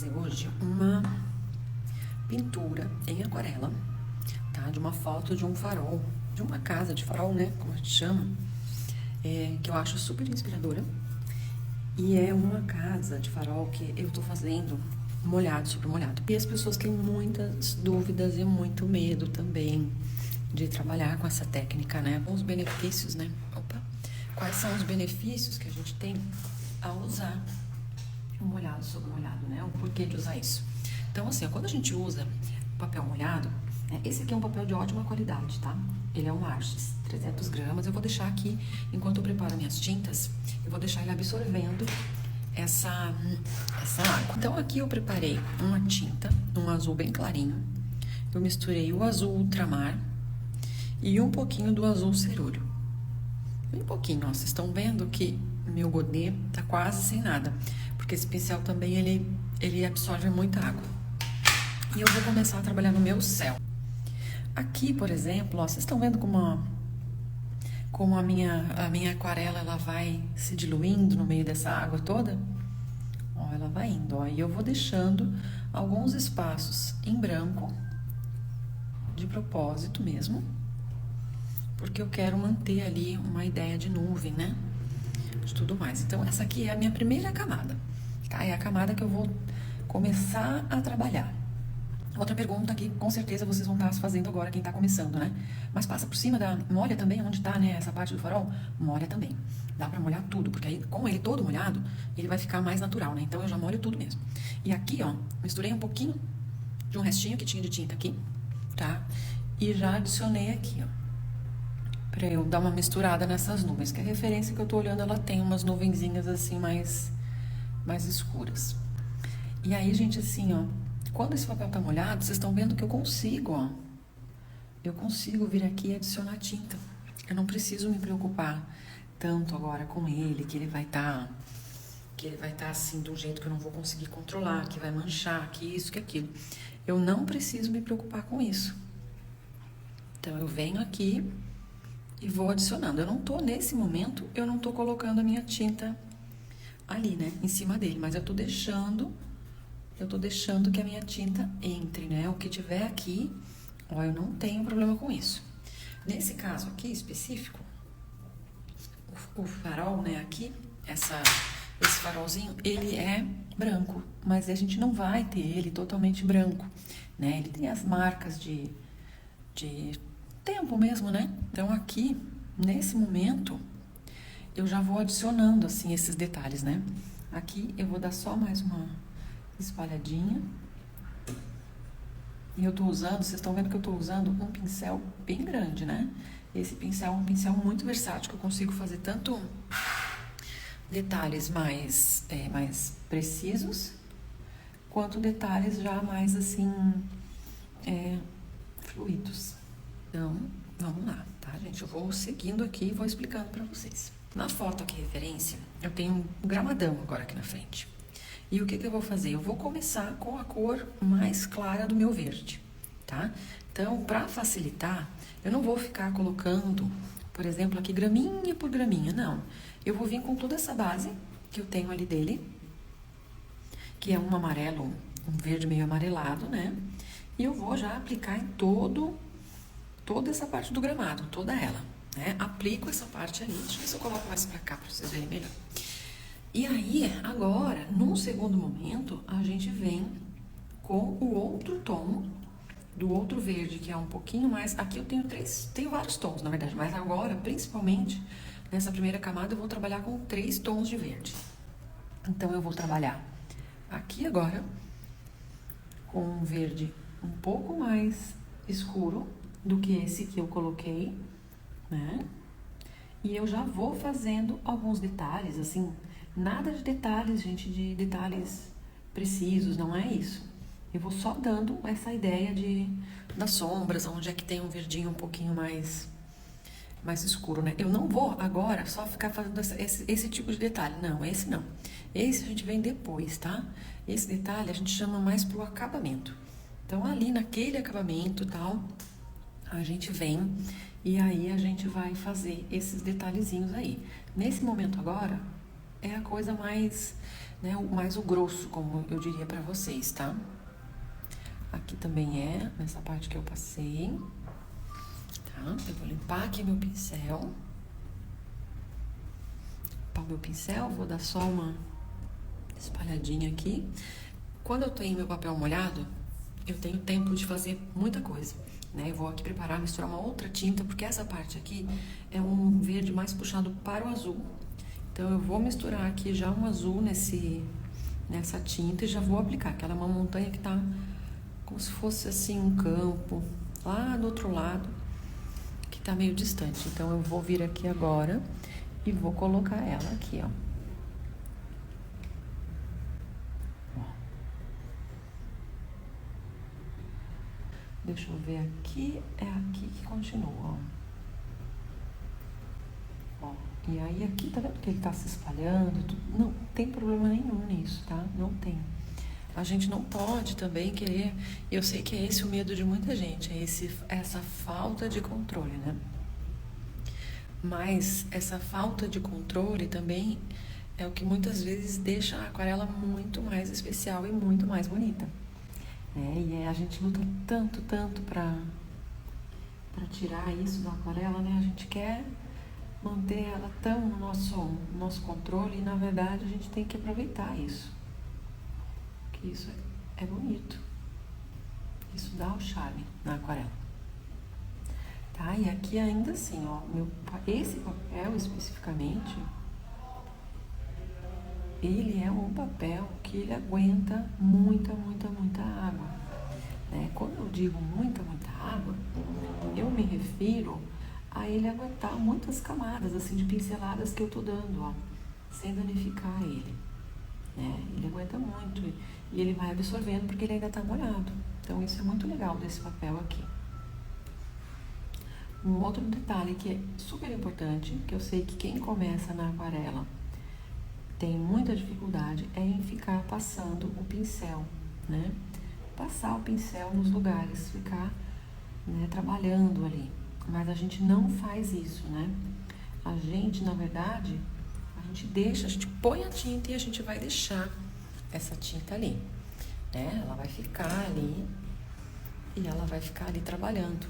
fazer hoje uma pintura em aquarela, tá? De uma foto de um farol, de uma casa de farol, né? Como a gente chama, que eu acho super inspiradora. E é uma casa de farol que eu tô fazendo molhado sobre molhado. E as pessoas têm muitas dúvidas e muito medo também de trabalhar com essa técnica, né? Os benefícios, né? Quais são os benefícios que a gente tem ao usar o molhado sobre molhado, né? O porquê de usar isso. Então, assim, quando a gente usa papel molhado, esse aqui é um papel de ótima qualidade, tá? Ele é um Arches, 300 gramas. Eu vou deixar aqui, enquanto eu preparo minhas tintas, eu vou deixar ele absorvendo essa água. Então, aqui eu preparei uma tinta, um azul bem clarinho. Eu misturei o azul ultramar e um pouquinho do azul cerúleo. Bem pouquinho, ó. Vocês estão vendo que meu godê tá quase sem nada, porque esse pincel também, ele absorve muita água. E eu vou começar a trabalhar no meu céu. Aqui, por exemplo, ó, vocês estão vendo como a minha aquarela ela vai se diluindo no meio dessa água toda? Ó, ela vai indo, ó, e eu vou deixando alguns espaços em branco, de propósito mesmo, porque eu quero manter ali uma ideia de nuvem, né? De tudo mais. Então, essa aqui é a minha primeira camada, tá? É a camada que eu vou começar a trabalhar. Outra pergunta que com certeza vocês vão estar fazendo agora, quem está começando, né? Mas passa por cima molha também onde está, né? Essa parte do farol, molha também. Dá pra molhar tudo, porque aí, com ele todo molhado, ele vai ficar mais natural, né? Então eu já molho tudo mesmo. E aqui, ó, misturei um pouquinho de um restinho que tinha de tinta aqui, tá? E já adicionei aqui, ó, pra eu dar uma misturada nessas nuvens, que a referência que eu tô olhando, ela tem umas nuvenzinhas assim mais escuras. E aí, gente, assim, ó, quando esse papel tá molhado, vocês estão vendo que eu consigo, ó. Eu consigo vir aqui e adicionar tinta. Eu não preciso me preocupar tanto agora com ele, que ele vai estar assim, de um jeito que eu não vou conseguir controlar, que vai manchar, que isso, que aquilo. Eu não preciso me preocupar com isso. Então, eu venho aqui e vou adicionando. Nesse momento, eu não tô colocando a minha tinta ali, né, em cima dele, mas eu tô deixando que a minha tinta entre, né? O que tiver aqui, ó, eu não tenho problema com isso. Nesse caso aqui específico, o farol, né, aqui, esse farolzinho, ele é branco, mas a gente não vai ter ele totalmente branco, né? Ele tem as marcas de tempo mesmo, né? Então aqui, nesse momento, eu já vou adicionando, assim, esses detalhes, né? Aqui eu vou dar só mais uma espalhadinha. E eu tô usando, vocês estão vendo que eu tô usando um pincel bem grande, né? Esse pincel é um pincel muito versátil, que eu consigo fazer tanto detalhes mais precisos, quanto detalhes já mais, assim, fluidos. Então, vamos lá, tá, gente? Eu vou seguindo aqui e vou explicando pra vocês. Na foto aqui, referência, eu tenho um gramadão agora aqui na frente. E o que eu vou fazer? Eu vou começar com a cor mais clara do meu verde, tá? Então, para facilitar, eu não vou ficar colocando, por exemplo, aqui graminha por graminha, não. Eu vou vir com toda essa base que eu tenho ali dele, que é um amarelo, um verde meio amarelado, né? E eu vou já aplicar em toda essa parte do gramado, toda ela, né? Aplico essa parte ali, deixa eu ver se eu coloco mais pra cá pra vocês verem melhor. E aí, agora, num segundo momento, a gente vem com o outro tom do outro verde, que é um pouquinho mais... Aqui eu tenho vários tons, na verdade, mas agora, principalmente, nessa primeira camada, eu vou trabalhar com 3 tons de verde. Então, eu vou trabalhar aqui agora com um verde um pouco mais escuro do que esse que eu coloquei, né? E eu já vou fazendo alguns detalhes, assim... Nada de detalhes, gente, de detalhes precisos, não é isso. Eu vou só dando essa ideia das sombras, onde é que tem um verdinho um pouquinho mais escuro, né? Eu não vou agora só ficar fazendo esse tipo de detalhe. Não, esse não. Esse a gente vem depois, tá? Esse detalhe a gente chama mais pro acabamento. Então, ali naquele acabamento e tal, a gente vem e aí a gente vai fazer esses detalhezinhos aí. Nesse momento agora... é a coisa mais, né, mais o grosso, como eu diria pra vocês, tá? Aqui também é, nessa parte que eu passei, tá? Eu vou limpar aqui meu pincel. Limpar o meu pincel, vou dar só uma espalhadinha aqui. Quando eu tenho meu papel molhado, eu tenho tempo de fazer muita coisa, né? Eu vou aqui preparar, misturar uma outra tinta, porque essa parte aqui é um verde mais puxado para o azul. Então, eu vou misturar aqui já um azul nessa tinta e já vou aplicar. Aquela é uma montanha que tá como se fosse assim um campo, lá do outro lado, que tá meio distante. Então, eu vou vir aqui agora e vou colocar ela aqui, ó. Deixa eu ver aqui, é aqui que continua, ó. E aí aqui, tá vendo que ele tá se espalhando? Não tem problema nenhum nisso, tá? Não tem. A gente não pode também querer, eu sei que é esse o medo de muita gente, é essa falta de controle, né? Mas essa falta de controle também é o que muitas vezes deixa a aquarela muito mais especial e muito mais bonita. E a gente luta tanto pra tirar isso da aquarela, né? A gente quer manter ela tão no nosso controle e, na verdade, a gente tem que aproveitar isso. Porque isso é bonito. Isso dá o charme na aquarela. Tá? E aqui ainda assim, ó, esse papel especificamente, ele é um papel que ele aguenta muita água, né? Quando eu digo muita água, eu me refiro a ele aguentar muitas camadas, assim, de pinceladas que eu tô dando, ó, sem danificar ele, né? Ele aguenta muito e ele vai absorvendo porque ele ainda tá molhado. Então, isso é muito legal desse papel aqui. Um outro detalhe que é super importante, que eu sei que quem começa na aquarela tem muita dificuldade, é em ficar passando o pincel, né? Passar o pincel nos lugares, ficar, né, trabalhando ali. Mas a gente não faz isso, né? A gente, na verdade, a gente põe a tinta e a gente vai deixar essa tinta ali, né? Ela vai ficar ali e ela vai ficar ali trabalhando,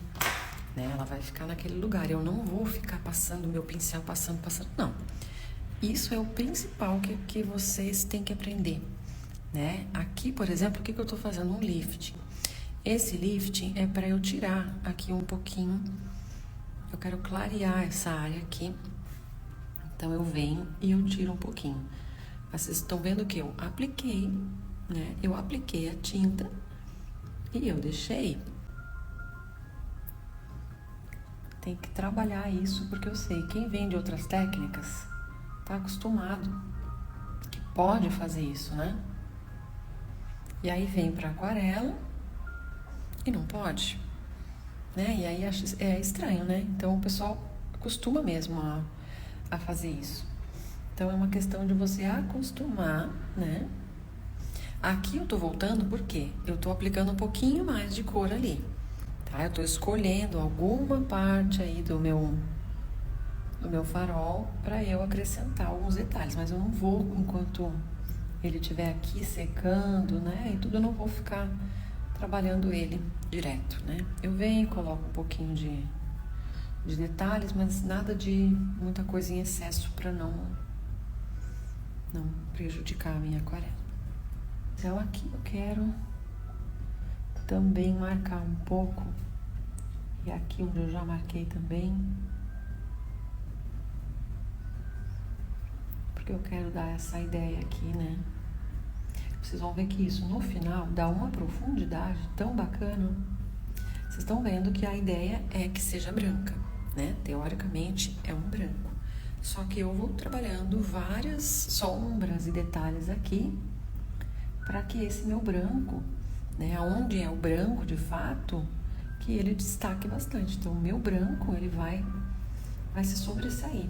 né? Ela vai ficar naquele lugar. Eu não vou ficar passando o meu pincel, passando, não. Isso é o principal que vocês têm que aprender, né? Aqui, por exemplo, o que eu tô fazendo? Um lifting. Esse lifting é para eu tirar aqui um pouquinho. Eu quero clarear essa área aqui. Então, eu venho e eu tiro um pouquinho. Vocês estão vendo que eu apliquei, né? Eu apliquei a tinta e eu deixei. Tem que trabalhar isso, porque eu sei, quem vem de outras técnicas tá acostumado, que pode fazer isso, né? E aí vem pra aquarela e não pode, né? E aí é estranho, né? Então o pessoal acostuma mesmo a fazer isso. Então é uma questão de você acostumar, né? Aqui eu tô voltando porque eu tô aplicando um pouquinho mais de cor ali, tá? Eu tô escolhendo alguma parte aí do meu farol para eu acrescentar alguns detalhes, mas eu não vou, enquanto ele estiver aqui secando, né, e tudo, eu não vou ficar trabalhando ele direto, né? Eu venho e coloco um pouquinho de detalhes, mas nada de muita coisa em excesso para não prejudicar a minha aquarela. Então aqui eu quero também marcar um pouco, e aqui onde eu já marquei também, porque eu quero dar essa ideia aqui, né? Vocês vão ver que isso no final dá uma profundidade tão bacana. Vocês estão vendo que a ideia é que seja branca, né? Teoricamente é um branco. Só que eu vou trabalhando várias sombras e detalhes aqui para que esse meu branco, né, onde é o branco de fato, que ele destaque bastante. Então o meu branco, ele vai se sobressair.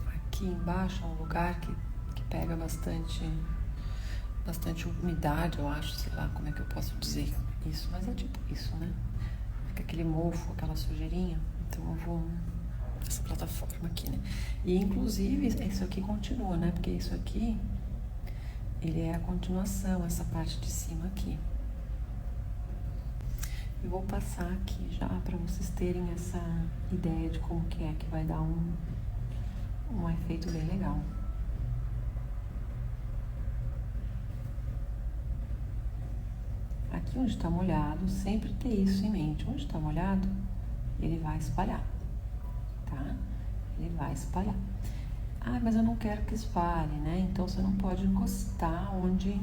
Aqui embaixo é um lugar que pega bastante umidade, eu acho, sei lá como é que eu posso dizer isso, mas é tipo isso, né? Fica aquele mofo, aquela sujeirinha, então eu vou essa plataforma aqui, né? E inclusive isso aqui continua, né? Porque isso aqui, ele é a continuação, essa parte de cima aqui. Eu vou passar aqui já para vocês terem essa ideia de como que é, que vai dar um efeito bem legal. Aqui onde está molhado, sempre ter isso em mente. Onde está molhado, ele vai espalhar, tá? Ele vai espalhar. Ah, mas eu não quero que espalhe, né? Então você não pode encostar onde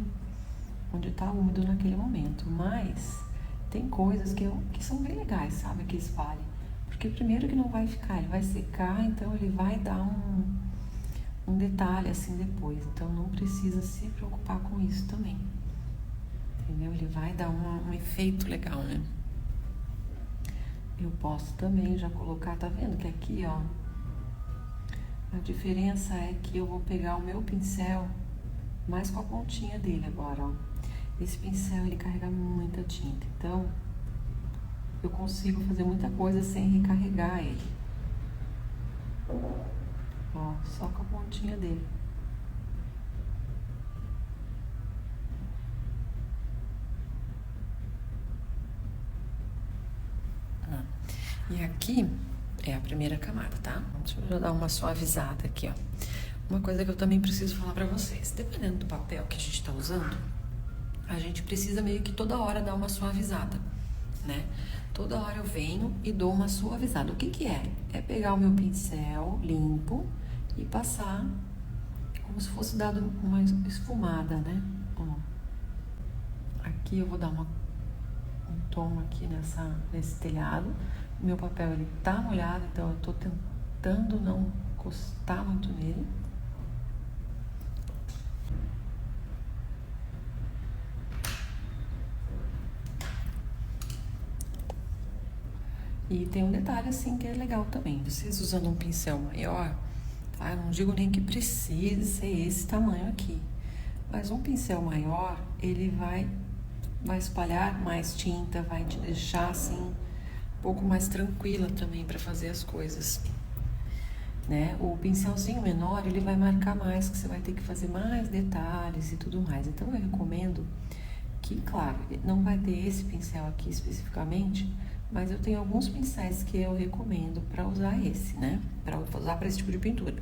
está úmido naquele momento. Mas tem coisas que são bem legais, sabe? Que espalhe. Porque primeiro que não vai ficar, ele vai secar, então ele vai dar um detalhe assim depois. Então não precisa se preocupar com isso também. Entendeu? Ele vai dar um efeito legal, né? Eu posso também já colocar, tá vendo que aqui, ó, a diferença é que eu vou pegar o meu pincel mais com a pontinha dele agora, ó. Esse pincel, ele carrega muita tinta, então eu consigo fazer muita coisa sem recarregar ele. Ó, só com a pontinha dele. E aqui é a primeira camada, tá? Deixa eu já dar uma suavizada aqui, ó. Uma coisa que eu também preciso falar pra vocês. Dependendo do papel que a gente tá usando, a gente precisa meio que toda hora dar uma suavizada, né? Toda hora eu venho e dou uma suavizada. O que que é? É pegar o meu pincel limpo e passar como se fosse dado uma esfumada, né? Ó. Aqui eu vou dar um tom aqui nesse telhado. O meu papel, ele tá molhado, então eu tô tentando não encostar muito nele. E tem um detalhe assim que é legal também. Vocês usando um pincel maior, tá? Eu não digo nem que precise ser esse tamanho aqui. Mas um pincel maior, ele vai espalhar mais tinta, vai te deixar assim um pouco mais tranquila também para fazer as coisas, né? O pincelzinho menor, ele vai marcar mais, que você vai ter que fazer mais detalhes e tudo mais. Então eu recomendo que, claro, não vai ter esse pincel aqui especificamente, mas eu tenho alguns pincéis que eu recomendo para usar esse, né? Para usar para esse tipo de pintura.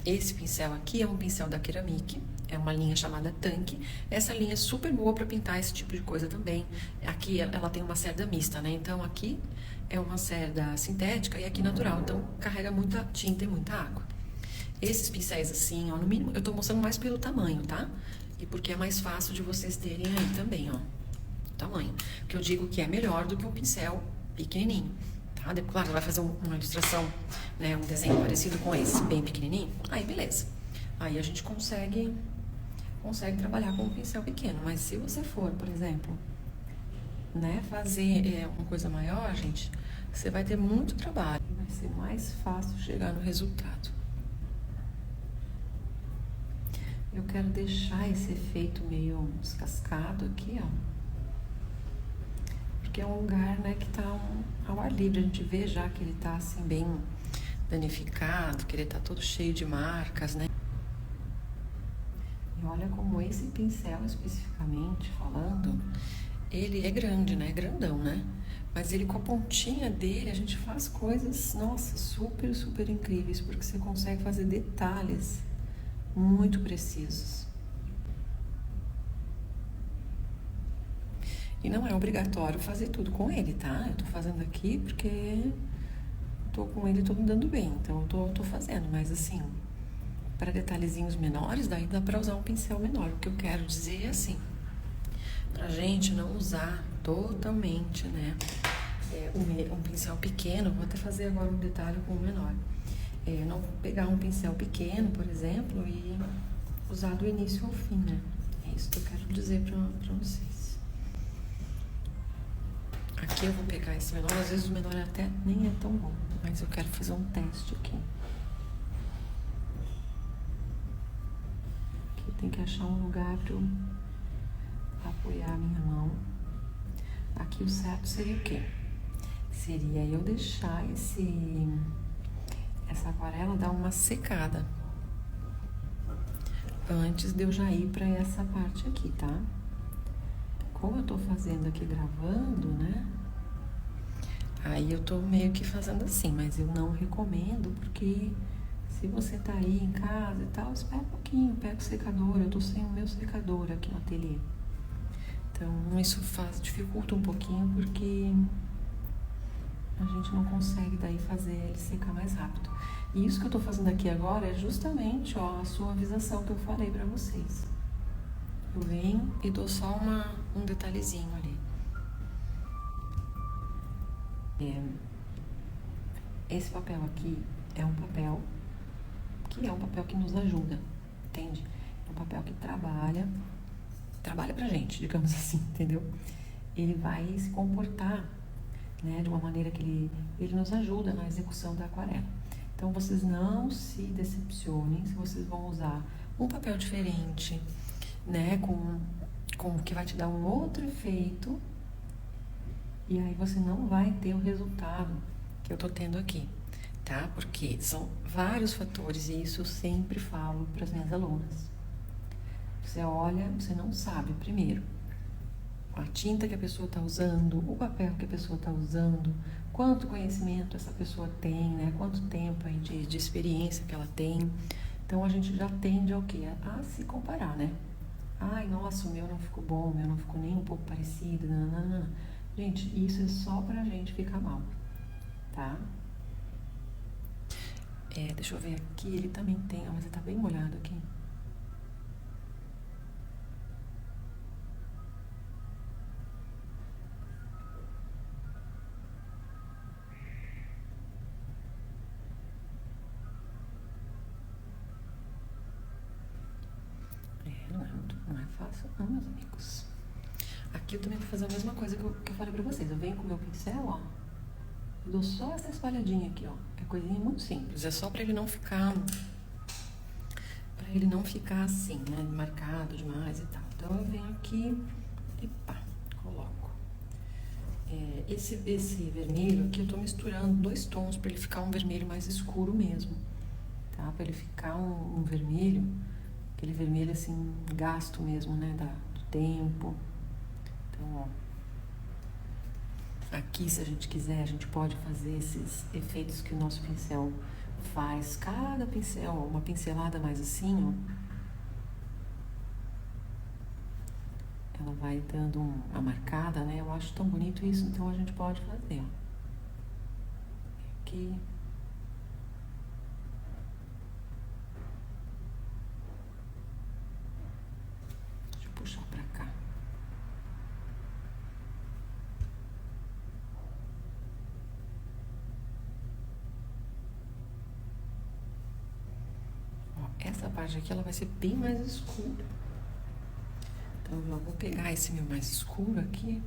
Esse pincel aqui é um pincel da Ceramic, é uma linha chamada Tanque. Essa linha é super boa para pintar esse tipo de coisa também. Aqui ela tem uma cerda mista, né? Então aqui é uma cerda sintética e aqui natural. Então carrega muita tinta e muita água. Esses pincéis assim, ó, no mínimo, eu tô mostrando mais pelo tamanho, tá? E porque é mais fácil de vocês terem aí também, ó. O tamanho. Que eu digo que é melhor do que um pincel pequenininho. Tá? Claro, vai fazer uma ilustração, né, um desenho parecido com esse, bem pequenininho, aí beleza. Aí a gente consegue trabalhar com um pincel pequeno, mas se você for, por exemplo, né, fazer uma coisa maior, gente, você vai ter muito trabalho. Vai ser mais fácil chegar no resultado. Eu quero deixar esse efeito meio descascado aqui, ó. Porque é um lugar, né, que tá ao ar livre. A gente vê já que ele tá assim bem danificado, que ele tá todo cheio de marcas, né? E olha como esse pincel especificamente falando, ele é grande, né? Grandão, né? Mas ele com a pontinha dele, a gente faz coisas, nossa, super, super incríveis, porque você consegue fazer detalhes muito precisos. E não é obrigatório fazer tudo com ele, tá? Eu tô fazendo aqui porque tô com ele, tô me dando bem, então eu tô fazendo. Mas assim, para detalhezinhos menores, daí dá pra usar um pincel menor. O que eu quero dizer é assim, pra gente não usar totalmente, né, um pincel pequeno. Vou até fazer agora um detalhe com o menor. Não pegar um pincel pequeno, por exemplo, e usar do início ao fim, né? É isso que eu quero dizer pra vocês. Aqui eu vou pegar esse menor, às vezes o menor até nem é tão bom, mas eu quero fazer um teste aqui. Aqui tem que achar um lugar para eu apoiar a minha mão. Aqui o certo seria o quê? Seria eu deixar essa aquarela dá uma secada antes de eu já ir pra essa parte aqui, tá? Como eu tô fazendo aqui gravando, né? Aí eu tô meio que fazendo assim, mas eu não recomendo porque se você tá aí em casa e tal, espera um pouquinho, pega o secador. Eu tô sem o meu secador aqui no ateliê. Então isso dificulta um pouquinho porque a gente não consegue daí fazer ele secar mais rápido. E isso que eu tô fazendo aqui agora é justamente, ó, a suavização que eu falei pra vocês. Eu venho e dou só um detalhezinho ali. Esse papel aqui é um papel que nos ajuda, entende? É um papel que trabalha pra gente, digamos assim, entendeu? Ele vai se comportar, né, de uma maneira que ele nos ajuda na execução da aquarela. Então vocês não se decepcionem se vocês vão usar um papel diferente, né, com que vai te dar um outro efeito, e aí você não vai ter o resultado que eu tô tendo aqui, tá? Porque são vários fatores e isso eu sempre falo para as minhas alunas. Você olha, você não sabe primeiro a tinta que a pessoa está usando, o papel que a pessoa está usando, quanto conhecimento essa pessoa tem, né? Quanto tempo aí de experiência que ela tem. Então a gente já tende ao quê? A se comparar, né? Ai, nossa, o meu não ficou bom, o meu não ficou nem um pouco parecido, nananana. Gente, isso é só pra gente ficar mal, tá? Deixa eu ver aqui, ele também tem, mas ele tá bem molhado aqui. Não é fácil não, meus amigos. Aqui eu também vou fazer a mesma coisa que eu falei pra vocês. Eu venho com o meu pincel, ó. Eu dou só essa espalhadinha aqui, ó. É coisinha muito simples. É só pra ele não ficar... Pra ele não ficar assim, né? Marcado demais e tal. Então eu venho aqui e pá, coloco. Esse vermelho aqui eu tô misturando 2 tons pra ele ficar um vermelho mais escuro mesmo. Tá? Pra ele ficar um vermelho... Aquele vermelho assim, gasto mesmo, né? Do tempo. Então, ó. Aqui, se a gente quiser, a gente pode fazer esses efeitos que o nosso pincel faz. Cada pincel, uma pincelada mais assim, ó. Ela vai dando uma marcada, né? Eu acho tão bonito isso, então a gente pode fazer, ó. Aqui. Deixa eu puxar pra cá. Ó, essa parte aqui, ela vai ser bem mais escura. Então, eu já vou pegar esse meu mais escuro aqui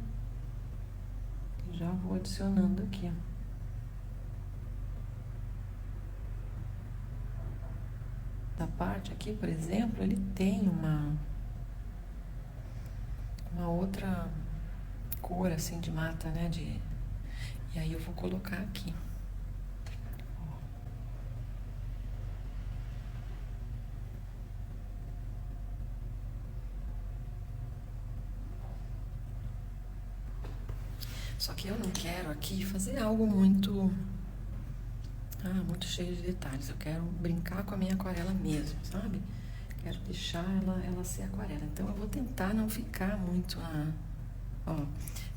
e já vou adicionando aqui, ó. Da parte aqui, por exemplo, ele tem uma outra cor assim de mata, né? E aí eu vou colocar aqui. Só que eu não quero aqui fazer algo muito cheio de detalhes. Eu quero brincar com a minha aquarela mesmo, sabe? Quero deixar ela ser aquarela. Então eu vou tentar não ficar muito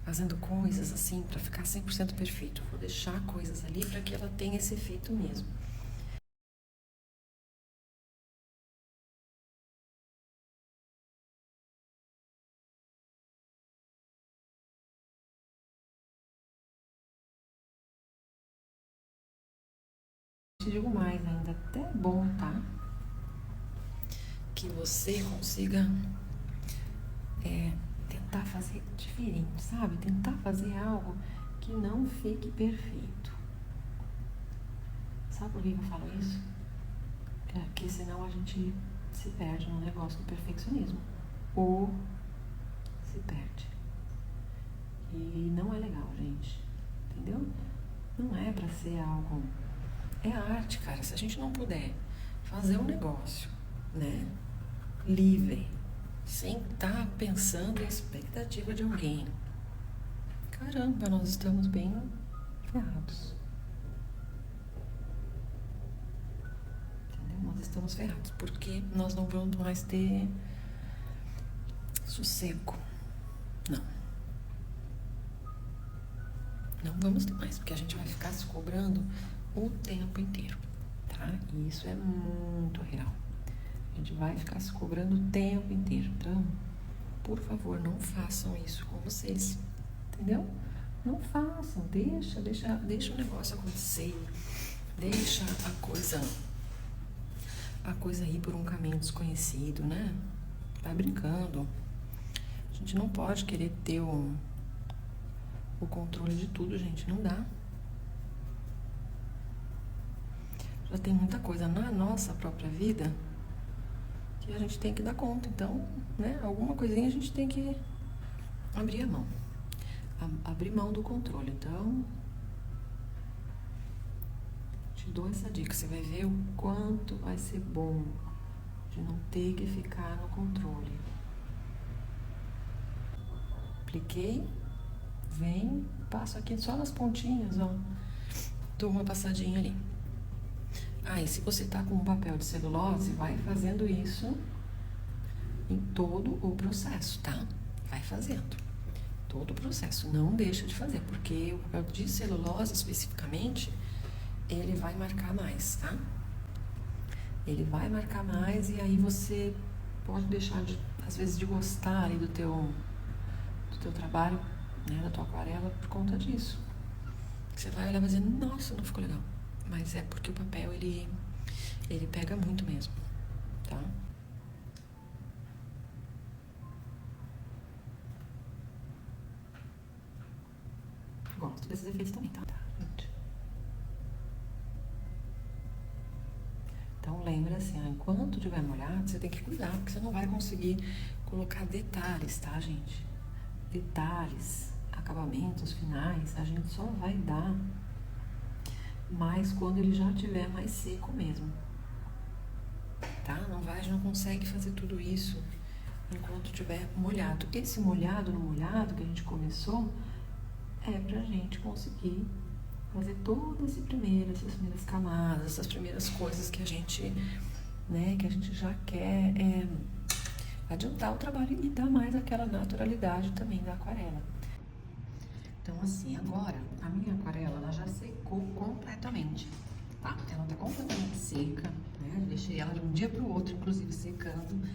fazendo coisas assim pra ficar 100% perfeito. Vou deixar coisas ali pra que ela tenha esse efeito mesmo. Te digo mais ainda, até é bom, tá? Que você consiga tentar fazer diferente, sabe? Tentar fazer algo que não fique perfeito. Sabe por que eu falo isso? Porque senão a gente se perde no negócio do perfeccionismo. Ou se perde. E não é legal, gente. Entendeu? Não é pra ser algo É arte, cara. Se a gente não puder fazer um negócio, né, livre, sem estar pensando em expectativa de alguém, caramba, nós estamos bem ferrados. Entendeu? Nós estamos ferrados, porque nós não vamos mais ter sossego. Não. Não vamos ter mais, porque a gente vai ficar se cobrando o tempo inteiro, tá? E isso é muito real. A gente vai ficar se cobrando o tempo inteiro. Então, por favor, não façam isso com vocês, entendeu? Não façam, deixa o negócio acontecer, deixa a coisa ir por um caminho desconhecido, né? Vai brincando. A gente não pode querer ter o controle de tudo, gente, não dá. Já tem muita coisa na nossa própria vida que a gente tem que dar conta. Então, né, alguma coisinha a gente tem que abrir a mão. Abrir mão do controle. Então, te dou essa dica. Você vai ver o quanto vai ser bom de não ter que ficar no controle. Apliquei, vem, passo aqui só nas pontinhas, ó. Dou uma passadinha ali. Aí, se você tá com um papel de celulose, vai fazendo isso em todo o processo, tá? Vai fazendo. Todo o processo. Não deixa de fazer, porque o papel de celulose, especificamente, ele vai marcar mais, tá? Ele vai marcar mais e aí você pode deixar, às vezes, de gostar ali do teu trabalho, né, da tua aquarela, por conta disso. Você vai olhar e vai dizer, nossa, não ficou legal. Mas é porque o papel, ele pega muito mesmo, tá? Gosto desses efeitos também, tá? Então lembra assim, enquanto tiver molhado, você tem que cuidar, porque você não vai conseguir colocar detalhes, tá, gente? Detalhes, acabamentos finais, a gente só vai dar mais quando ele já tiver mais seco mesmo, tá? A gente não consegue fazer tudo isso enquanto tiver molhado. Esse molhado no molhado que a gente começou é pra gente conseguir fazer todas essas primeiras camadas, essas primeiras coisas que a gente, né, que a gente já quer adiantar o trabalho e dar mais aquela naturalidade também da aquarela. Então, assim, agora a minha aquarela ela já secou completamente, tá? Ela tá completamente seca, né? Eu deixei ela de um dia pro outro, inclusive, secando,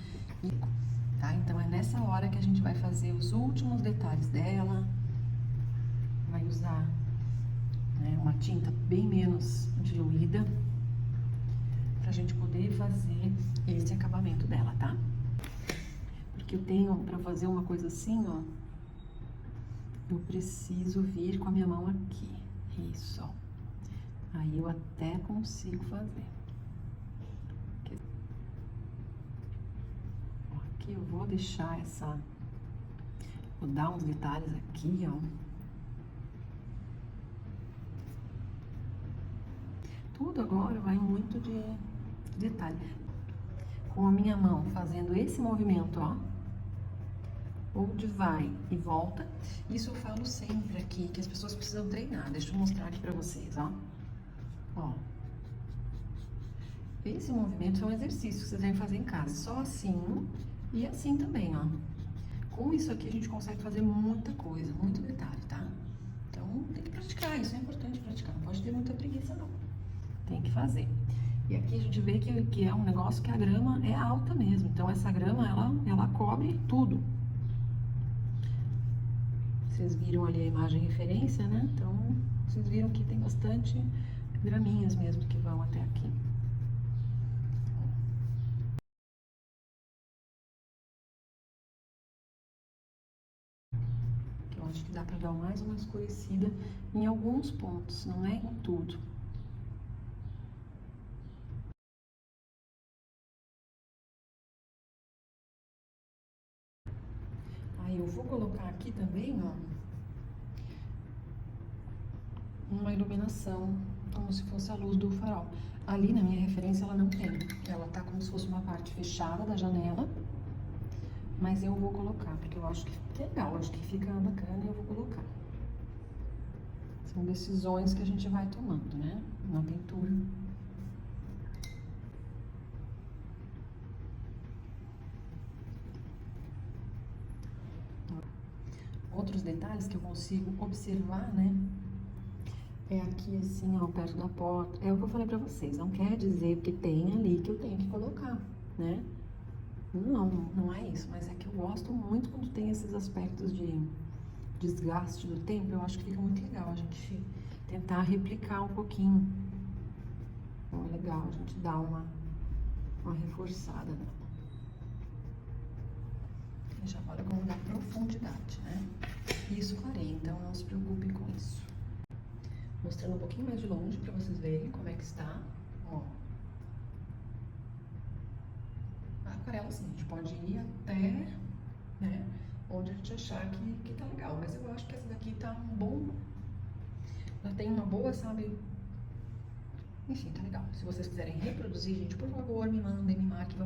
tá? Então é nessa hora que a gente vai fazer os últimos detalhes dela, vai usar, né, uma tinta bem menos diluída pra gente poder fazer esse acabamento dela, tá? Porque eu tenho, pra fazer uma coisa assim, ó, eu preciso vir com a minha mão aqui, isso, ó. Aí eu até consigo fazer. Aqui eu vou deixar vou dar uns detalhes aqui, ó. Tudo agora vai muito de detalhe. Com a minha mão fazendo esse movimento, ó. Onde vai e volta. Isso eu falo sempre aqui, que as pessoas precisam treinar. Deixa eu mostrar aqui pra vocês, ó. Ó. Esse movimento é um exercício que vocês devem fazer em casa. Só assim e assim também, ó. Com isso aqui a gente consegue fazer muita coisa, muito detalhe, tá? Então tem que praticar, isso é importante praticar. Não pode ter muita preguiça, não. Tem que fazer. E aqui a gente vê que é um negócio que a grama é alta mesmo. Então essa grama, ela cobre tudo. Vocês viram ali a imagem referência, né? Então, vocês viram que tem bastante graminhas mesmo que vão até aqui. Eu acho que dá pra dar mais uma escurecida em alguns pontos, não é em tudo. Aí eu vou colocar aqui também, ó, uma iluminação como se fosse a luz do farol. Ali na minha referência ela não tem. Ela tá como se fosse uma parte fechada da janela. Mas eu vou colocar, porque eu acho que é legal, acho que fica bacana e eu vou colocar. São decisões que a gente vai tomando, né? Na pintura. Outros detalhes que eu consigo observar, né? É aqui assim, ó, perto da porta. É o que eu falei pra vocês, não quer dizer que tem ali que eu tenho que colocar, né? Não, não é isso, mas é que eu gosto muito quando tem esses aspectos de desgaste do tempo, eu acho que fica muito legal a gente tentar replicar um pouquinho. Então é legal a gente dar uma reforçada nela. E já olha como dá profundidade, né? Isso clareia, então não se preocupe com isso. Mostrando um pouquinho mais de longe pra vocês verem como é que está, ó. A aquarela, assim, a gente pode ir até, né, onde a gente achar que tá legal. Mas eu acho que essa daqui tá um bom... Já tem uma boa, sabe? Enfim, tá legal. Se vocês quiserem reproduzir, gente, por favor, me mandem, me marquem.